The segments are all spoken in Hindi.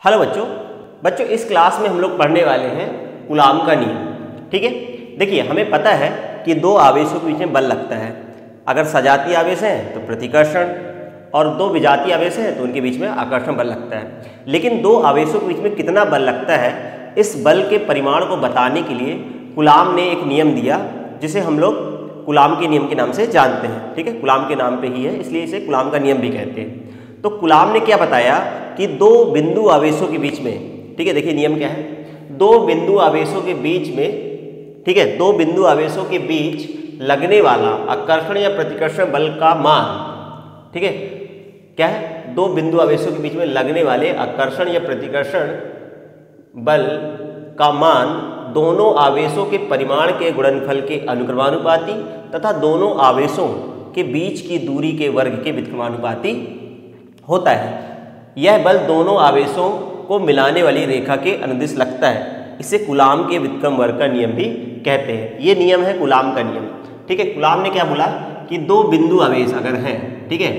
हेलो बच्चों बच्चों इस क्लास में हम लोग पढ़ने वाले हैं कूलाम का नियम। ठीक है, देखिए हमें पता है कि दो आवेशों के बीच में बल लगता है। अगर सजातीय आवेश हैं तो प्रतिकर्षण और दो विजातीय आवेश हैं तो उनके बीच में आकर्षण बल लगता है। लेकिन दो आवेशों के बीच में कितना बल लगता है, इस बल के परिमाण को बताने के लिए कूलाम ने एक नियम दिया जिसे हम लोग कूलाम के नियम के नाम से जानते हैं। ठीक है, कूलाम के नाम पे ही है इसलिए इसे कूलाम का नियम भी कहते हैं। तो कूलाम ने क्या बताया कि दो बिंदु आवेशों के बीच में, ठीक है, देखिए नियम क्या है, दो बिंदु आवेशों के बीच में, ठीक है, दो बिंदु आवेशों के बीच लगने वाला आकर्षण या प्रतिकर्षण बल का मान, ठीक है, क्या है, दो बिंदु आवेशों के बीच में लगने वाले आकर्षण या प्रतिकर्षण बल का मान दोनों आवेशों के परिमाण के गुणनफल के अनुक्रमानुपाती तथा दोनों आवेशों के बीच की दूरी के वर्ग के व्युत्क्रमानुपाती होता है। यह बल दोनों आवेशों को मिलाने वाली रेखा के अनुदिश लगता है। इसे कूलाम के व्युत्क्रम वर्ग का नियम भी कहते हैं। ये नियम है कूलाम का नियम। ठीक है, कूलाम ने क्या बोला कि दो बिंदु आवेश अगर हैं, ठीक है,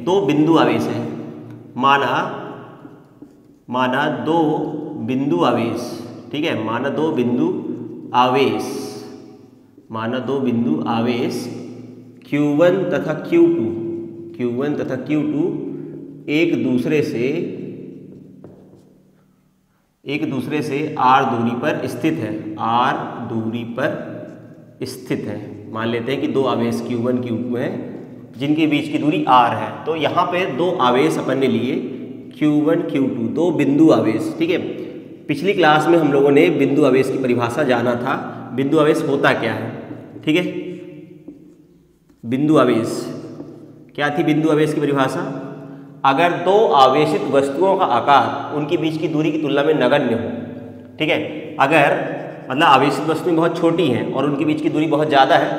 दो बिंदु आवेश हैं, माना दो बिंदु आवेश, ठीक है, माना दो बिंदु आवेश Q1 तथा Q2 एक दूसरे से r दूरी पर स्थित है, मान लेते हैं कि दो आवेश Q1 Q2 हैं जिनके बीच की दूरी r है। तो यहाँ पे दो आवेश अपन ने लिए Q1 Q2, दो बिंदु आवेश। ठीक है, पिछली क्लास में हम लोगों ने बिंदु आवेश की परिभाषा जाना था। बिंदु आवेश होता क्या है, ठीक है, बिंदु आवेश क्या थी, बिंदु आवेश की परिभाषा, अगर दो आवेशित वस्तुओं का आकार उनके बीच की दूरी की तुलना में नगण्य हो, ठीक है, अगर मतलब आवेशित वस्तुएं बहुत छोटी हैं और उनके बीच की दूरी बहुत ज़्यादा है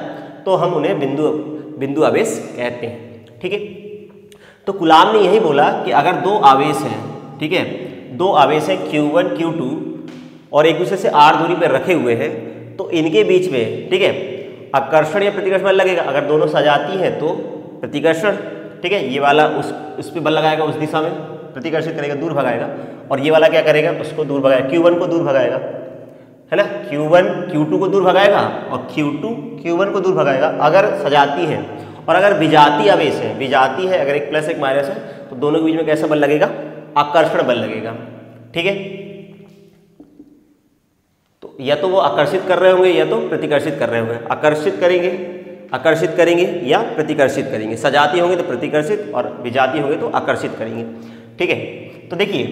तो हम उन्हें बिंदु आवेश कहते हैं। ठीक है, तो कूलाम ने यही बोला कि अगर दो आवेश हैं, ठीक है, दो आवेश हैं Q1 Q2 और एक दूसरे से r दूरी पर रखे हुए हैं तो इनके बीच में, ठीक है, आकर्षण या प्रतिकर्षण बल लगेगा। अगर दोनों सजाती हैं तो प्रतिकर्षण, ठीक है, ये वाला उस पे बल लगाएगा, उस दिशा में प्रतिकर्षित करेगा, दूर भगाएगा, और ये वाला क्या करेगा, उसको दूर भगाएगा, Q1 को दूर भगाएगा, है ना, Q1 Q2 को दूर भगाएगा और Q2 Q1 को दूर भगाएगा अगर सजाती है। और अगर विजातीय आवेश है, विजाती है, अगर एक प्लस एक माइनस है तो दोनों के बीच में कैसा बल लगेगा, आकर्षण बल लगेगा। ठीक है, तो या तो वो आकर्षित कर रहे होंगे या तो प्रतिकर्षित कर रहे होंगे, आकर्षित करेंगे या प्रतिकर्षित करेंगे, सजाती होंगे तो प्रतिकर्षित और विजाती होंगे तो आकर्षित करेंगे। ठीक है, तो देखिए,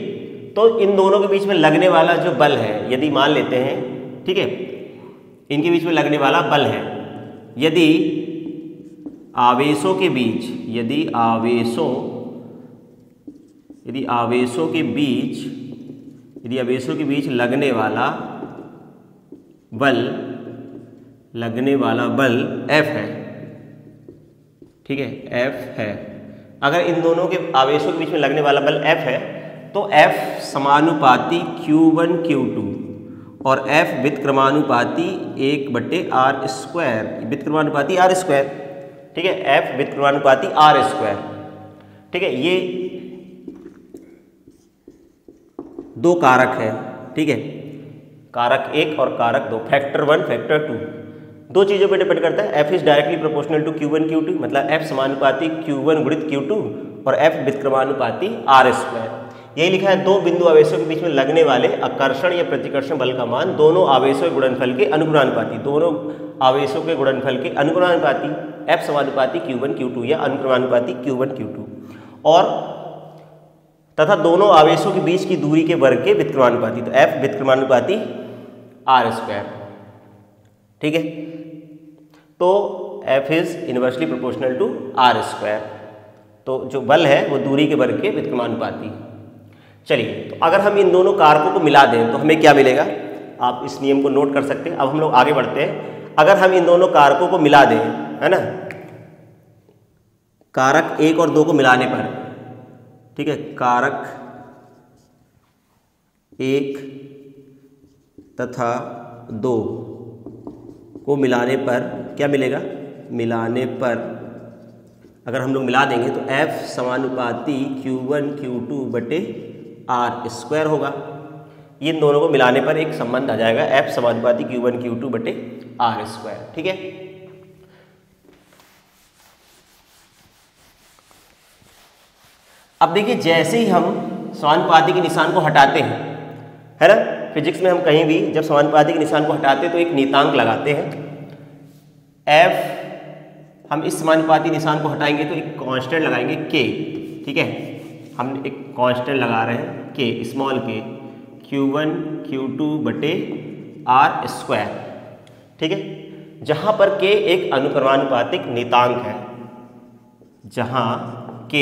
तो इन दोनों के बीच में लगने वाला जो बल है, यदि मान लेते हैं, ठीक है, इनके बीच में लगने वाला बल है, यदि आवेशों के बीच लगने वाला बल F है, ठीक है, F है, अगर इन दोनों के आवेशों के बीच में लगने वाला बल F है तो F समानुपाती Q1 Q2 और F व्युत्क्रमानुपाती 1/r², व्युत्क्रमानुपाती r², ठीक है, F व्युत्क्रमानुपाती r², ठीक है, ये दो कारक है, ठीक है, कारक 1 और कारक 2, फैक्टर 1 फैक्टर 2, दो चीज़ों पे डिपेंड करता है। F is directly proportional to Q1 Q2, मतलब F समानुपाती Q1 गुणित Q2 और F व्युत्क्रमानुपाती r²। यही लिखा है, दो बिंदु आवेशों के बीच में लगने वाले आकर्षण या प्रतिकर्षण बल का मान दोनों आवेशों के गुणनफल के अनुक्रमानुपाती, दोनों आवेशों के गुणनफल के अनुक्रमानुपाती F समानुपाती Q1 Q2 या अनुक्रमानुपाती Q1 Q2 और तथा दोनों आवेशों के बीच की दूरी के वर्ग के व्युत्क्रमानुपाती, तो F व्युत्क्रमानुपाती r²। ठीक है, तो F is inversely proportional to r², तो जो बल है वो दूरी के वर्ग के व्युत्क्रमानुपाती। चलिए, तो अगर हम इन दोनों कारकों को मिला दें तो हमें क्या मिलेगा, आप इस नियम को नोट कर सकते हैं। अब हम लोग आगे बढ़ते हैं। अगर हम इन दोनों कारकों को मिला दें, है ना, कारक 1 और 2 को मिलाने पर, ठीक है, कारक 1 तथा 2 को मिलाने पर क्या मिलेगा, मिलाने पर अगर हम लोग मिला देंगे तो F समानुपाती Q1 Q2 बटे आर स्क्वायर होगा। ये दोनों को मिलाने पर एक संबंध आ जाएगा F समानुपाती Q1 Q2 बटे आर स्क्वायर। ठीक है, अब देखिए जैसे ही हम समानुपाती के निशान को हटाते हैं, है ना, फिजिक्स में हम कहीं भी जब समानुपाती के निशान को हटाते हैं तो एक नियतांक लगाते हैं F। हम इस समानुपाती निशान को हटाएंगे तो एक कांस्टेंट लगाएंगे K। ठीक है, हम एक कांस्टेंट लगा रहे हैं K, small k, Q1 Q2 बटे आर स्क्वायर। ठीक है, जहां पर K एक अनुक्रमानुपातिक नियतांक है, जहां K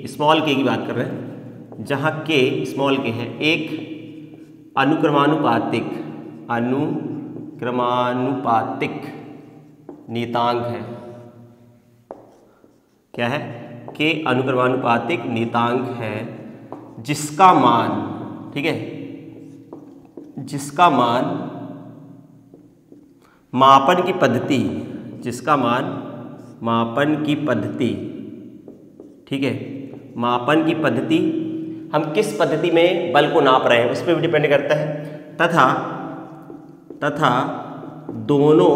स्मॉल k की बात कर रहे हैं, जहां K स्मॉल k है एक अनुक्रमानुपातिक नियतांक है। क्या है? K अनुक्रमानुपातिक नियतांक है जिसका मान, ठीक है, जिसका मान मापन की पद्धति, जिसका मान मापन की पद्धति, ठीक है, मापन की पद्धति, हम किस पद्धति में बल को नाप रहे हैं उस पर भी डिपेंड करता है, तथा दोनों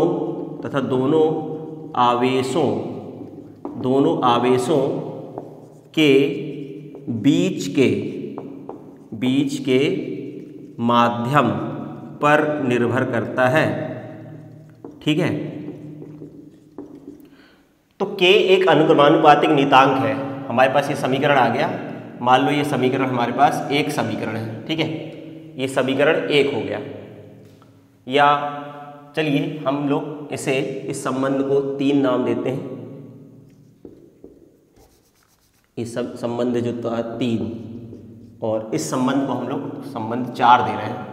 आवेशों के बीच के माध्यम पर निर्भर करता है। ठीक है, तो K एक अनुक्रमानुपातिक नियतांक है। हमारे पास ये समीकरण आ गया। मान लो ये समीकरण हमारे पास एक समीकरण है। ठीक है, ये समीकरण एक हो गया। या चलिए हम लोग इसे, इस संबंध को 3 नाम देते हैं। इस संबंध जो था 3, और इस संबंध को हम लोग संबंध 4 दे रहे हैं।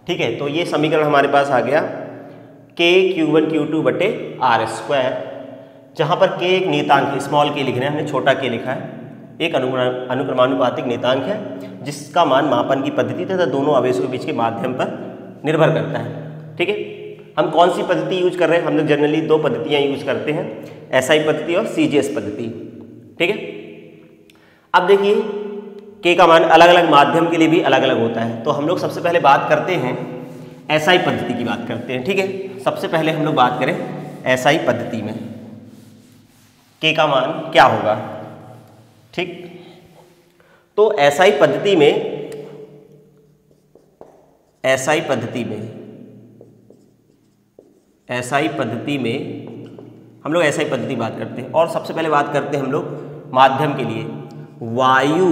ठीक है, तो ये समीकरण हमारे पास आ गया K Q1 Q2 बटे आर स्क्वायर, जहाँ पर K एक नियतांक है, स्मॉल k लिख रहे हैं, हमने छोटा k लिखा है, एक अनुक्रमानुपातिक नियतांक है जिसका मान मापन की पद्धति तथा दोनों आवेशों के बीच के माध्यम पर निर्भर करता है। ठीक है, हम कौन सी पद्धति यूज कर रहे हैं? हम लोग जनरली 2 पद्धतियाँ यूज करते हैं, SI पद्धति और CGS पद्धति। ठीक है, अब देखिए K का मान अलग अलग माध्यम के लिए भी अलग अलग होता है। तो हम लोग सबसे पहले बात करते हैं SI पद्धति की बात करते हैं। ठीक है, सबसे पहले हम लोग बात करें SI पद्धति में K का मान क्या होगा। ठीक, तो SI पद्धति में हम लोग SI पद्धति बात करते हैं, और सबसे पहले बात करते हैं हम लोग माध्यम के लिए, वायु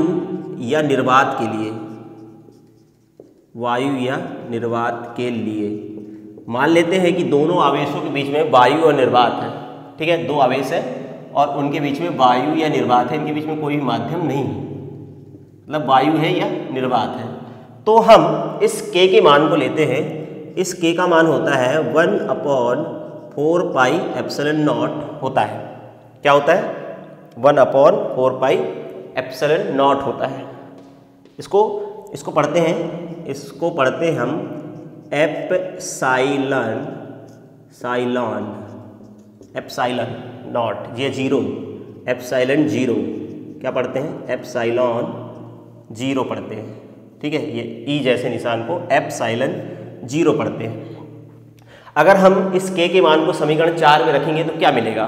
या निर्वात के लिए। मान लेते हैं कि दोनों आवेशों के बीच में वायु और निर्वात है। ठीक है, 2 आवेश है और उनके बीच में वायु या निर्वात है, इनके बीच में कोई भी माध्यम नहीं है, मतलब वायु है या निर्वात है। तो हम इस K के मान को लेते हैं। इस K का मान होता है 1/4 पाई एप्सिलॉन नॉट होता है। क्या होता है? 1/4 पाई एप्सिलॉन नॉट होता है। इसको पढ़ते हैं हम एप्सिलॉन नॉट, ये 0, एप्सिलॉन 0 क्या पढ़ते हैं? एप्सिलॉन 0 पढ़ते हैं। ठीक है, ये E जैसे निशान को एप्सिलॉन 0 पढ़ते हैं। अगर हम इस K के मान को समीकरण 4 में रखेंगे तो क्या मिलेगा?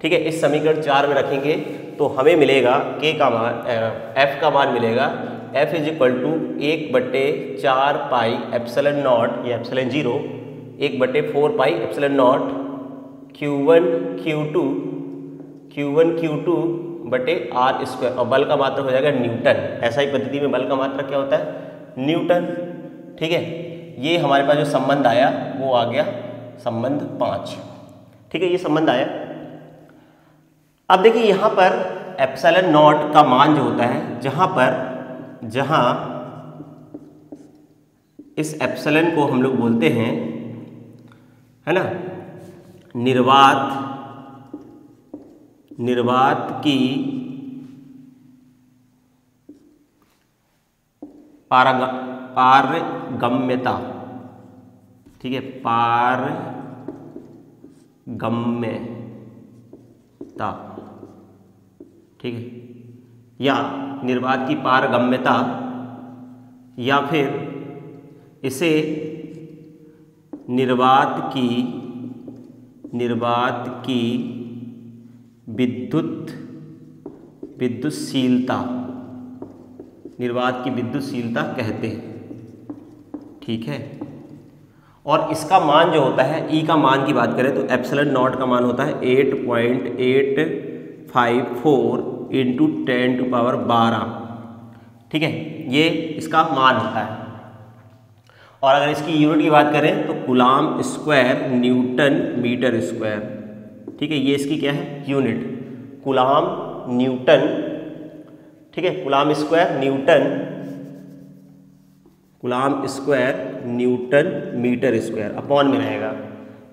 ठीक है, इस समीकरण 4 में रखेंगे तो हमें मिलेगा K का मान, F का मान मिलेगा F = 1/4 पाई एप्सिलॉन नॉट, ये epsilon 0, 1/4 pi epsilon not Q1 Q2 बटे आर स्क्वायर, और बल का मात्रक हो जाएगा न्यूटन। SI पद्धति में बल का मात्रक क्या होता है? न्यूटन। ठीक है, ये हमारे पास जो संबंध आया वो आ गया संबंध 5। ठीक है, ये संबंध आया। अब देखिए यहाँ पर एप्सिलॉन नॉट का मान जो होता है, जहाँ इस एप्सिलॉन को हम लोग बोलते हैं, है ना, निर्वात की पारगम्यता। ठीक है, पारगम्यता। ठीक है, या निर्वात की पारगम्यता या फिर इसे निर्वात की विद्युतशीलता कहते हैं। ठीक है, और इसका मान जो होता है, ई का मान की बात करें तो एप्सिलॉन नॉट का मान होता है 8.854 इंटू 10⁻12। ठीक है, ये इसका मान होता है। और अगर इसकी यूनिट की बात करें तो coulomb square newton metre square. ठीक है, ये इसकी क्या है, यूनिट, कूलाम न्यूटन। ठीक है, coulomb square newton metre square upon में रहेगा।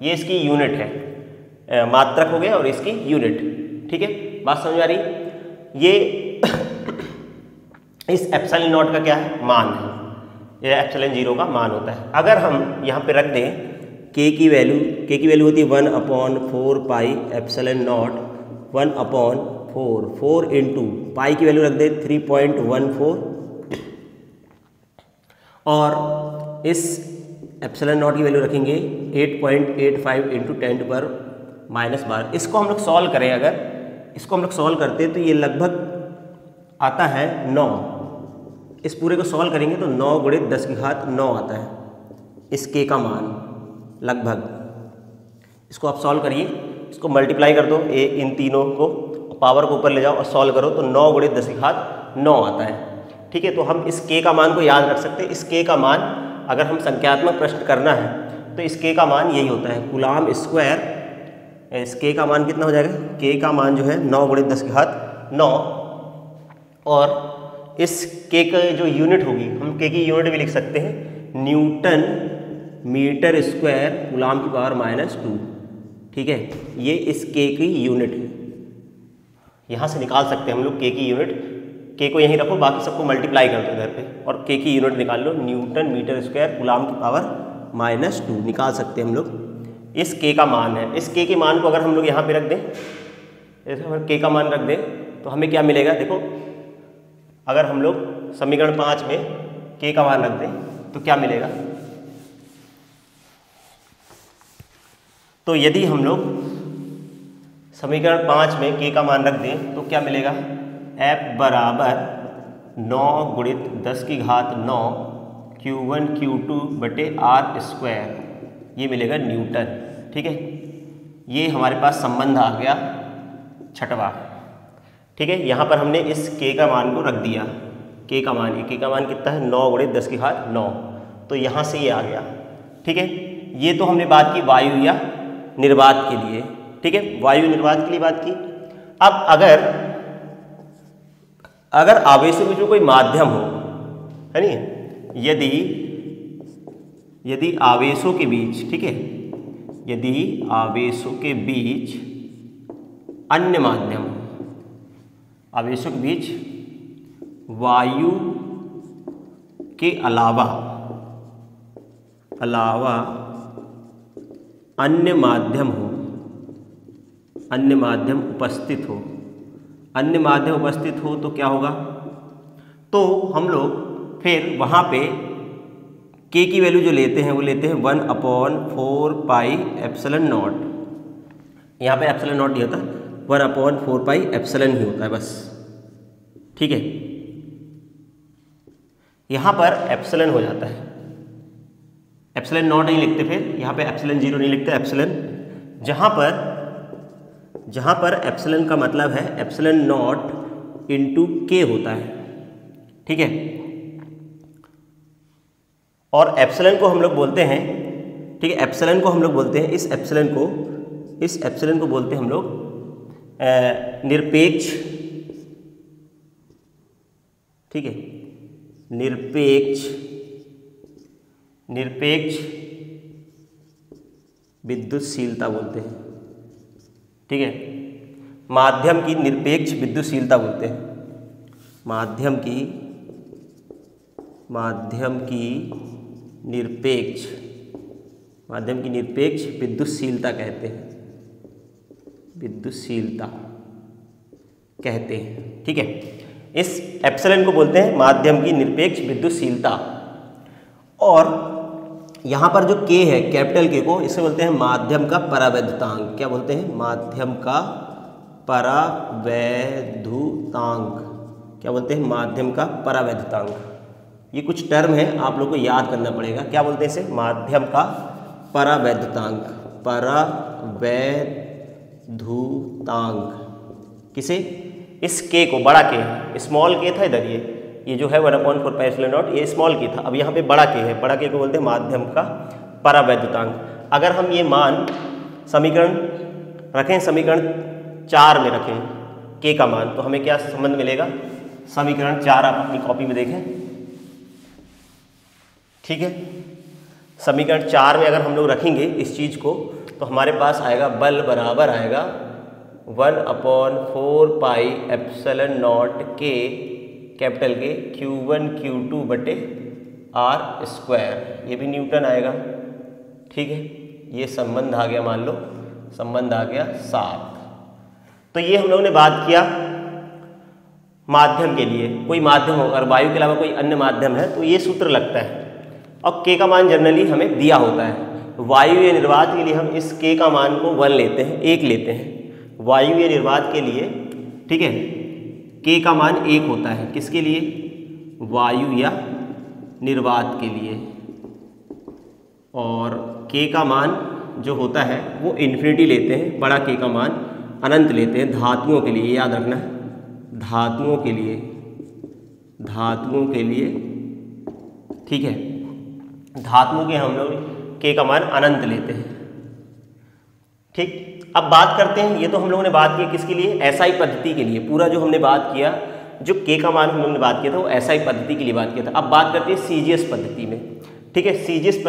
ये इसकी यूनिट है, मात्रक हो गया और इसकी यूनिट। ठीक है, बात समझ आ रही? ये इस एप्सिलॉन नॉट का क्या है, मान है, ये एप्सिलॉन 0 का मान होता है। अगर हम यहाँ पे रख दें के की वैल्यू होती है 1/4 pi epsilon not 1/4 into pi की वैल्यू रख दें 3.14 और इस एप्सिलॉन नॉट की वैल्यू रखेंगे 8.85 इंटू 10⁻12। इसको हम लोग सॉल्व करें, अगर इसको हम लोग सॉल्व करते हैं तो ये लगभग आता है 9। इस पूरे को सॉल्व करेंगे तो 9 × 10⁹ आता है इस के का मान लगभग। इसको आप सॉल्व करिए, इसको मल्टीप्लाई कर दो इन तीनों को, पावर को ऊपर ले जाओ और सॉल्व करो तो 9 × 10⁹ आता है। ठीक है, तो हम इस के का मान को याद रख सकते हैं। इस के का मान अगर हम संख्यात्मक प्रश्न करना है तो इस के का मान यही होता है, कूलाम स्क्वायर। इस के का मान कितना हो जाएगा, के का मान जो है 9 × 10⁹ और इस के का जो यूनिट होगी, हम के की यूनिट भी लिख सकते हैं, न्यूटन मीटर स्क्वायर कूलाम की पावर -2। ठीक है, ये इस के की यूनिट है, यहाँ से निकाल सकते हैं हम लोग के की यूनिट। के को यहीं रखो, बाकी सबको मल्टीप्लाई कर दो इधर पे और के की यूनिट निकाल लो, न्यूटन मीटर स्क्वायर कूलाम की पावर -2 निकाल सकते हैं हम लोग। इस के का मान है, इस के मान को अगर हम लोग यहाँ पे रख दें, जैसे अगर के का मान रख दें तो हमें क्या मिलेगा, देखो अगर हम लोग समीकरण 5 में के का मान रख दें तो क्या मिलेगा। तो यदि हम लोग समीकरण 5 में के का मान रख दें तो क्या मिलेगा, F बराबर 9 × 10⁹ Q1 Q2 बटे r², ये मिलेगा न्यूटन। ठीक है, ये हमारे पास संबंध आ गया छठवां। ठीक है, यहाँ पर हमने इस के का मान को रख दिया, के का मान कितना है, 9 × 10⁹ तो यहाँ से ये आ गया। ठीक है, ये तो हमने बात की वायु या निर्वात के लिए। ठीक है, वायु निर्वात के लिए बात की। अब अगर आवेशों के बीच में कोई माध्यम हो, है नहीं, यदि आवेशों के बीच, ठीक है, यदि आवेशों के बीच अन्य माध्यम, आवेशों के बीच वायु के अलावा अन्य माध्यम हो, अन्य माध्यम उपस्थित हो तो क्या होगा, तो हम लोग फिर वहाँ पे के की वैल्यू जो लेते हैं वो लेते हैं 1/4 पाई एप्सिलॉन नॉट। यहाँ पे एप्सिलॉन नॉट नहीं होता, 1/4 पाई एप्सिलॉन ही होता है बस। ठीक है, यहाँ पर एप्सिलॉन हो जाता है, एप्सिलॉन नॉट नहीं लिखते, फिर यहाँ पे एप्सिलॉन 0 नहीं लिखते, एप्सिलॉन, जहाँ पर एप्सिलॉन का मतलब है एप्सिलॉन नॉट इंटू के होता है। ठीक है, और एप्सिलॉन को हम लोग बोलते हैं, ठीक है, एप्सिलॉन को हम लोग बोलते हैं, इस एप्सिलॉन को बोलते हैं हम लोग निरपेक्ष। ठीक है, निरपेक्ष विद्युतशीलता बोलते हैं। ठीक है, माध्यम की निरपेक्ष विद्युतशीलता बोलते हैं, माध्यम की निरपेक्ष विद्युतशीलता कहते हैं। ठीक है, इस एप्सिलॉन को बोलते हैं माध्यम की निरपेक्ष विद्युतशीलता। और यहाँ पर जो के है कैपिटल के को इसे बोलते हैं माध्यम का परावैद्युतांक। क्या बोलते हैं? माध्यम का परावैद्युतांक। क्या बोलते हैं? माध्यम का परावैद्युतांक। ये कुछ टर्म है, आप लोग को याद करना पड़ेगा। क्या बोलते हैं इसे? माध्यम का परावैद्युतांक। परावैद्युतांक किसे? इस के को, बड़ा के, स्मॉल के था इधर, ये जो है 1/4πε0 ये स्मॉल के था। अब यहाँ पे बड़ा के है, बड़ा के को बोलते हैं माध्यम का परावैद्युतांक। अगर हम ये मान समीकरण रखें, समीकरण 4 में रखें के का मान, तो हमें क्या संबंध मिलेगा? समीकरण 4 आप अपनी कॉपी में देखें, ठीक है। समीकरण 4 में अगर हम लोग रखेंगे इस चीज़ को, तो हमारे पास आएगा बल बराबर आएगा 1/4πε0 के कैपिटल के Q1 Q2 बटे R²। ये भी न्यूटन आएगा, ठीक है। ये संबंध आ गया, मान लो संबंध आ गया 7। तो ये हम लोगों ने बात किया माध्यम के लिए। कोई माध्यम हो, अगर वायु के अलावा कोई अन्य माध्यम है तो ये सूत्र लगता है। और के का मान जनरली हमें दिया होता है। वायु या निर्वात के लिए हम इस के का मान को 1 लेते हैं, 1 लेते हैं। वायु या निर्वात के लिए, ठीक है, के का मान 1 होता है। किसके लिए? वायु या निर्वात के लिए। और के का मान जो होता है वो इन्फिनिटी लेते हैं, बड़ा के का मान अनंत लेते हैं धातुओं के लिए, याद रखना। धातुओं के लिए, धातुओं के लिए, ठीक है। धातुओं के हम लोग के का मान अनंत लेते हैं, ठीक। अब बात करते हैं, ये तो हम लोगों ने बात की किसके लिए? एसआई पद्धति के लिए। पूरा जो हमने बात किया, जो के का मान हम लोगों ने बात किया था वो एसआई पद्धति के लिए बात किया था। अब बात करते हैं सीजीएस पद्धति में, ठीक है। सीजीएस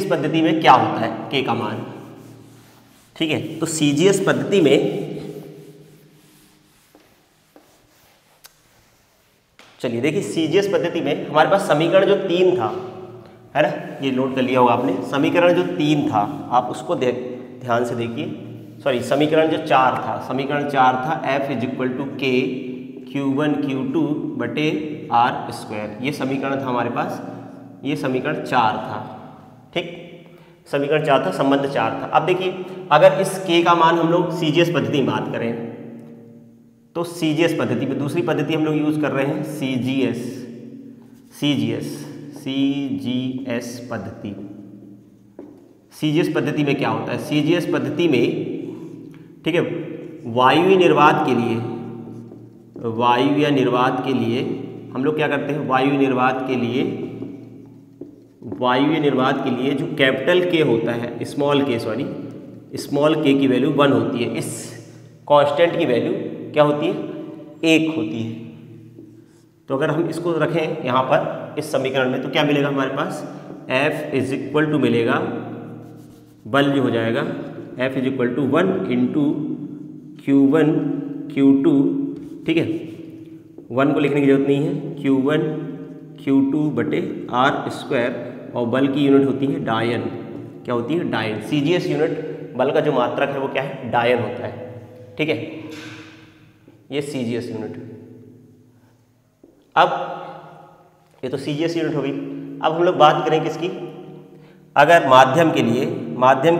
पद्धति में क्या होता है के का मान, ठीक है। तो सीजीएस पद्धति में, चलिए देखिए, सीजीएस पद्धति में हमारे पास समीकरण जो 3 था, है ना, ये नोट कर लिया होगा आपने। समीकरण जो 3 था आप उसको ध्यान से देखिए। सॉरी, समीकरण जो 4 था, समीकरण 4 था F = K Q1 Q2 बटे R²। ये समीकरण था हमारे पास, ये समीकरण 4 था, ठीक। समीकरण 4 था, संबंध 4 था। अब देखिए, अगर इस के का मान हम लोग सीजीएस पद्धति में बात करें, तो सीजीएस पद्धति में दूसरी पद्धति हम लोग यूज कर रहे हैं सीजीएस पद्धति। सीजीएस पद्धति में क्या होता है? सीजीएस पद्धति में, ठीक है, वायु या निर्वात के लिए, वायु या निर्वात के लिए हम लोग क्या करते हैं? वायु या निर्वात के लिए जो कैपिटल के होता है, स्मॉल के की वैल्यू 1 होती है। इस कांस्टेंट की वैल्यू क्या होती है? 1 होती है। तो अगर हम इसको रखें यहाँ पर इस समीकरण में, तो क्या मिलेगा हमारे पास? F = मिलेगा, बल जो हो जाएगा F = 1 × Q1 Q2, ठीक है। 1 को लिखने की जरूरत नहीं है, Q1 Q2 बटे R²। और बल की यूनिट होती है डायन। क्या होती है? डायन। सीजीएस यूनिट बल का जो मात्रक है वो क्या है? डायन होता है, ठीक है। ये सीजीएस यूनिट। अब ये तो सीजीएस यूनिट हो गई। अब हम लोग बात करें किसकी? अगर माध्यम के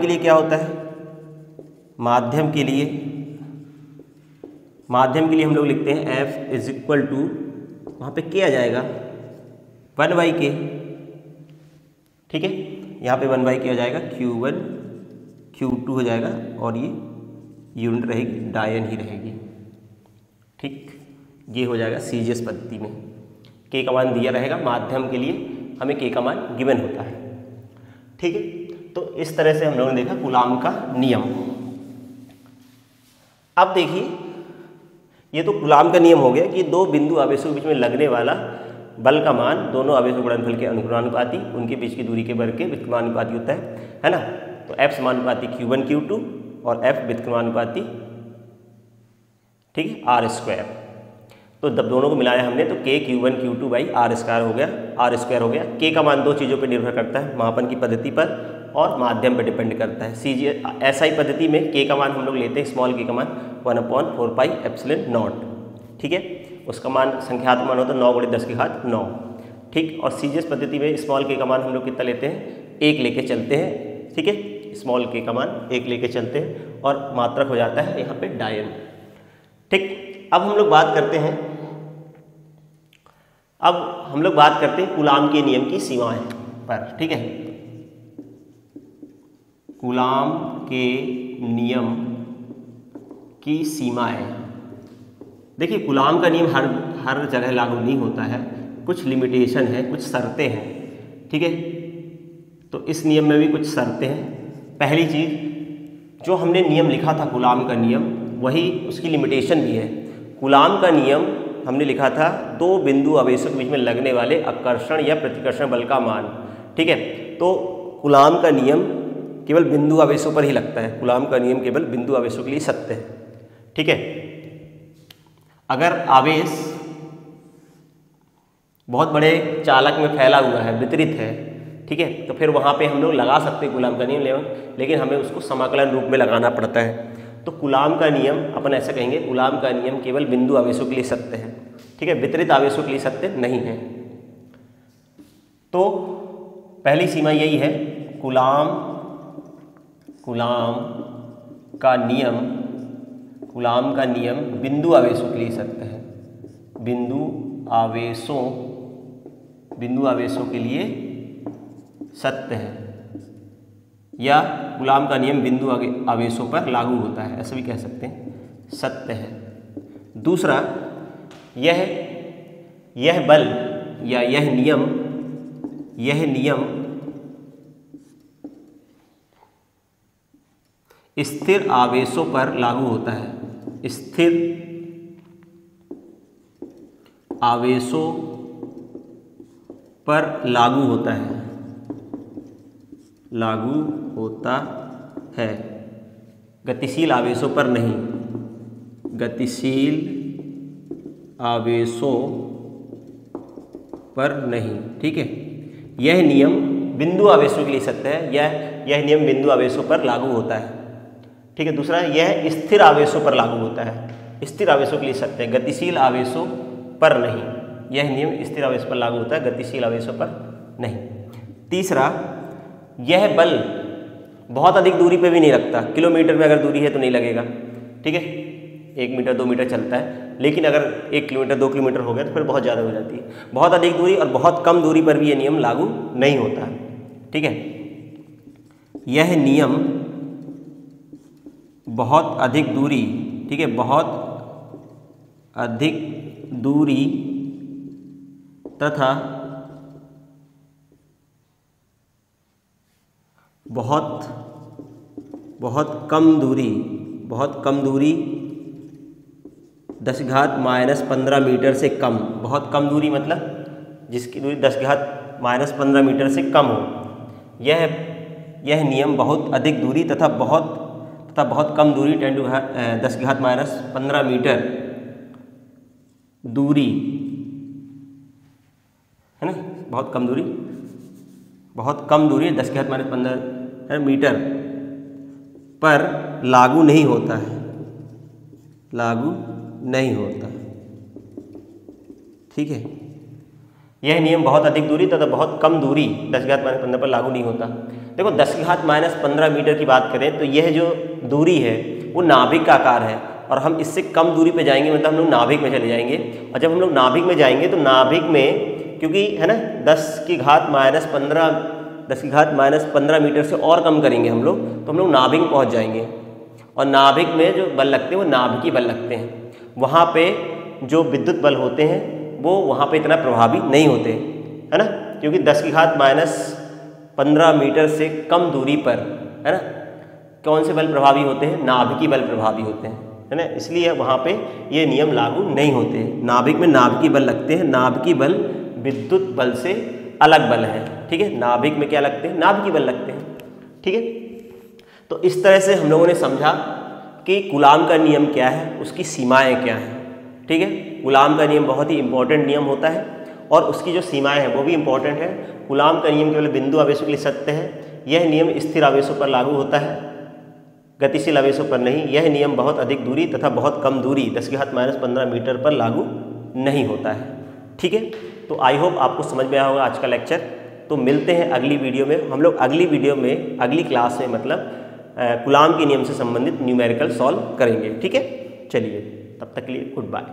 लिए क्या होता है? माध्यम के लिए हम लोग लिखते हैं F = वहाँ पे क्या आ जाएगा? 1/k, ठीक है। यहाँ पे 1/k हो जाएगा, Q1 Q2 हो जाएगा, और ये यूनिट रहेगी, डायन ही रहेगी, ठीक। ये हो जाएगा सीजीएस पद्धति में। के का मान दिया रहेगा, माध्यम के लिए हमें के का मान गिवन होता है, ठीक है। तो इस तरह से हम लोगों ने देखा कूलाम का नियम। अब देखिए, ये तो कूलाम का नियम हो गया कि दो बिंदु आवेशों के बीच में लगने वाला बल का मान दोनों आवेशों गुणनफल के अनुक्रमानुपाती, उनके बीच की दूरी के वर्ग के व्युत्क्रमानुपाती होता है ना। तो F समानुपाती Q1 Q2 और F व्युत्क्रमानुपाती, ठीक है, R²। तो जब दोनों को मिलाया हमने तो K Q1 Q2 R² हो गया, R² हो गया। K का मान दो चीज़ों पर निर्भर करता है, मापन की पद्धति पर और माध्यम पर डिपेंड करता है। एसआई पद्धति में K का मान हम लोग लेते हैं, स्मॉल k का मान 1/4πε0। ठीक है, उसका मान संख्यात्मक मान होता है 9 × 10⁹ 9, ठीक। और सीजीएस पद्धति में स्मॉल के का मान हम लोग कितना लेते हैं, 1 लेके चलते हैं, ठीक है, स्मॉल के का मान 1 लेके चलते हैं और मात्रक हो जाता है यहाँ पे डायन, ठीक। अब हम लोग बात करते हैं कूलाम के नियम की सीमाएं पर, ठीक है। कूलाम के नियम की सीमाएं, देखिए कूलाम का नियम हर जगह लागू नहीं होता है, कुछ लिमिटेशन है, कुछ शर्तें हैं, ठीक है। तो इस नियम में भी कुछ शर्तें हैं। पहली चीज़, जो हमने नियम लिखा था कूलाम का नियम, वही उसकी लिमिटेशन भी है। कूलाम का नियम हमने लिखा था 2 बिंदु आवेशों के बीच में लगने वाले आकर्षण या प्रतिकर्षण बल का मान, ठीक है। तो कूलाम का नियम केवल बिंदु आवेशों पर ही लगता है, कूलाम का नियम केवल बिंदु आवेशों के लिए सत्य है, ठीक है। अगर आवेश बहुत बड़े चालक में फैला हुआ है, वितरित है, ठीक है, तो फिर वहाँ पे हम लोग लगा सकते हैं कूलाम का नियम, लेकिन हमें उसको समाकलन रूप में लगाना पड़ता है। तो कूलाम का नियम अपन ऐसा कहेंगे, कूलाम का नियम केवल बिंदु आवेशों के लिए सत्य है, ठीक है, वितरित आवेशों के लिए सत्य नहीं है। तो पहली सीमा यही है, कूलाम का नियम बिंदु आवेशों के लिए सत्य है, बिंदु आवेशों के लिए सत्य है, या कूलाम का नियम बिंदु आवेशों पर लागू होता है, ऐसा भी कह सकते हैं, सत्य है। दूसरा, यह बल या यह नियम स्थिर आवेशों पर लागू होता है, स्थिर आवेशों पर लागू होता है, गतिशील आवेशों पर नहीं, गतिशील आवेशों पर नहीं, ठीक है। यह नियम बिंदु आवेशों के लिए सत्य है, यह नियम बिंदु आवेशों पर लागू होता है, ठीक है। दूसरा, यह स्थिर आवेशों पर लागू होता है, स्थिर आवेशों के लिए सत्य है, गतिशील आवेशों पर नहीं, यह नियम स्थिर आवेश पर लागू होता है, गतिशील आवेशों पर नहीं। तीसरा, यह बल बहुत अधिक दूरी पे भी नहीं लगता, किलोमीटर में अगर दूरी है तो नहीं लगेगा, ठीक है, 1 मीटर 2 मीटर चलता है, लेकिन अगर 1 किलोमीटर 2 किलोमीटर हो गया तो फिर बहुत ज़्यादा हो जाती है। बहुत अधिक दूरी और बहुत कम दूरी पर भी यह नियम लागू नहीं होता है, ठीक है। यह नियम बहुत अधिक दूरी, ठीक है, बहुत अधिक दूरी तथा बहुत कम दूरी 10⁻⁻15 मीटर से कम, बहुत कम दूरी मतलब जिसकी दूरी 10⁻⁻15 मीटर से कम हो, यह नियम बहुत अधिक दूरी तथा बहुत कम दूरी 10⁻15 मीटर दूरी, है ना, बहुत कम दूरी 10⁻15 मीटर पर लागू नहीं होता, ठीक है। यह नियम बहुत अधिक दूरी तथा बहुत कम दूरी 10⁻15 पर लागू नहीं होता। देखो 10⁻15 मीटर की बात करें तो यह जो दूरी है वो नाभिक का आकार है, और हम इससे कम दूरी पे जाएंगे मतलब हम लोग नाभिक में चले जाएंगे, और जब हम लोग नाभिक में जाएंगे तो नाभिक में क्योंकि है ना 10⁻15 मीटर से और कम करेंगे हम लोग तो हम लोग नाभिक में पहुँच जाएंगे, और नाभिक में जो बल लगते हैं वो नाभिकीय बल लगते हैं। वहाँ पे जो विद्युत बल होते हैं वो वहाँ पे इतना प्रभावी नहीं होते, है ना, क्योंकि 10⁻15 मीटर से कम दूरी पर, है ना, कौन से बल प्रभावी होते हैं, नाभिकीय बल प्रभावी होते हैं, है ना, इसलिए वहाँ पे ये नियम लागू नहीं होते। नाभिक में नाभिकीय बल लगते हैं, नाभिकीय बल विद्युत बल से अलग बल है, ठीक है। नाभिक में क्या लगते हैं, नाभिकीय बल लगते हैं, ठीक है। तो इस तरह से हम लोगों ने समझा कि कूलाम का नियम क्या है, उसकी सीमाएं क्या हैं, ठीक है। कूलाम का नियम बहुत ही इंपॉर्टेंट नियम होता है और उसकी जो सीमाएं हैं वो भी इंपॉर्टेंट है। कूलाम का नियम केवल बिंदु आवेशों के लिए सत्य है, यह नियम स्थिर आवेशों पर लागू होता है, गतिशील आवेशों पर नहीं। यह नियम बहुत अधिक दूरी तथा बहुत कम दूरी 10⁻15 मीटर पर लागू नहीं होता है। ठीक है, तो आई होप आपको समझ में आया होगा आज का लेक्चर। तो मिलते हैं अगली वीडियो में। हम लोग अगली वीडियो में, अगली क्लास में मतलब कूलाम के नियम से संबंधित न्यूमेरिकल सॉल्व करेंगे। ठीक है, चलिए तब तक के लिए गुड बाय।